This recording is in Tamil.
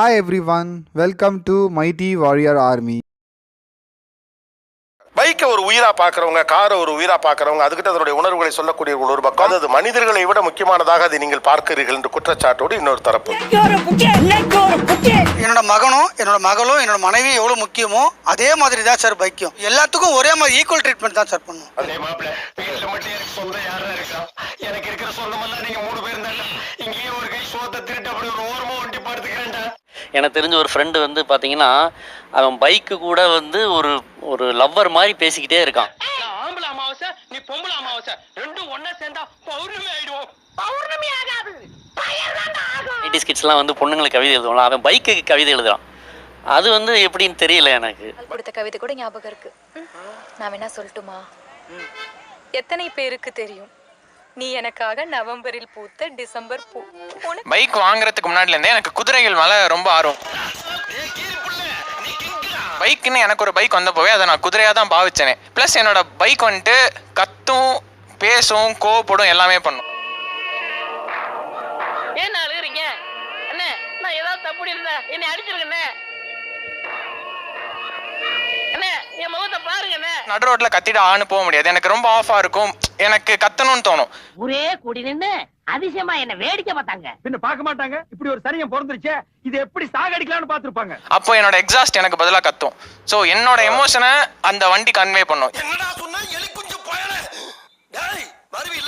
Hi everyone, welcome to Mighty Warrior Army. பைக்கை ஒரு உயிரா பாக்குறவங்க, காரை ஒரு உயிரா பாக்குறவங்க, அதுக்கிட்ட அதனுடைய உணர்வுகளை சொல்லக்கூடிய ஒரு பக்கம், அது மனிதர்களை விட முக்கியமானதாக அதை நீங்கள் பார்க்கிறீர்கள் என்று குற்றச்சாட்டோடு இன்னொரு தரப்பு. என்னோட மகனும் என்னோட மகளும் என்னோட மனைவி எவ்வளவு முக்கியமோ அதே மாதிரி தான் சார் பைக்கும். எல்லாத்துக்கும் ஒரே மாதிரி ஈக்குவல் ட்ரீட்மெண்ட் தான் சார் பண்ணும். அதே மாப்பிள்ள வீட்டுல மட்டும் எனக்கு சொந்தம் யாரா இருக்கா? எனக்கு இருக்கிற சொந்தம் எல்லாம் நீங்க 3 பேர் தான். இங்கேயே ஒரு கை சோத்த திருட்டு அப்படி ஒரு ஓரமா ஒண்டி படுத்துக்கிறேன்டா. எனக்கு தெரிஞ்ச ஒரு ஃப்ரெண்டு வந்து பார்த்தீங்கன்னா அவன் பைக்கு கூட வந்து ஒரு ஒரு லவ்வர் மாதிரி பேசிக்கிட்டே இருக்கான். ஆம்பளை அமாவாசை நீ பொம்பளை அமாவாசை ரெண்டும் ஒன்னா சேர்ந்தா பௌர்ணமி ஆயிடுவோம். பௌர்ணமி ஆகாது, நைன்டிஸ் கிட்ஸ்லாம் வந்து பொண்ணுங்களுக்கு கவிதை எழுதுவாங்க, அவன் பைக்குக்கு கவிதை எழுதுறான். அது வந்து எப்படின்னு தெரியல எனக்கு. கொடுத்த கவிதை கூட ஞாபகம் இருக்கு. நான் வேணா சொல்லட்டுமா? எத்தனை பேருக்கு தெரியும் நீ எனக்காக நவம்பரில் பூத்த டிசம்பர் பூ. பைக் வாங்குறதுக்கு முன்னாடில இருந்தே எனக்கு குதிரைகள் மேல ரொம்ப ஆர்வம். பைக்குன்னு எனக்கு ஒரு பைக் வந்த போவே அதை நான் குதிரையா தான் பாவிச்சேனே. பிளஸ் என்னோட பைக் வந்துட்டு கத்தும் பேசும் கோவப்படும் எல்லாமே பண்ணும். ஏன் அழுகுறீங்க அண்ணே? நான் ஏதாவது தப்பு இருந்தா என்னை அடிச்சிருக்கண்ணே. அண்ணே என் முகத்தை பாருங்கண்ணே. நடு ரோட்ல கத்திட்டு ஆன்னு போக முடியாது, எனக்கு ரொம்ப ஆஃபா இருக்கும், எனக்கு கத்தணும்னு தோணும். ஒரே கூடி நின்னு அதிசயமா என்ன வேடிக்கை பார்த்தாங்க. பின்ன பார்க்க மாட்டாங்க. இப்படி ஒரு சனியம் பிறந்துருச்சே, இது எப்படி சாகடிக்கலாம்னு பார்த்திருப்பாங்க. அப்போ என்னோட எக்ஸாஸ்ட் எனக்கு பதிலா கத்தும். ஸோ என்னோட எமோஷனை அந்த வண்டி கன்வே பண்ணும். என்னடா சொன்னா எலி குஞ்சு போயல. டேய் மறுவி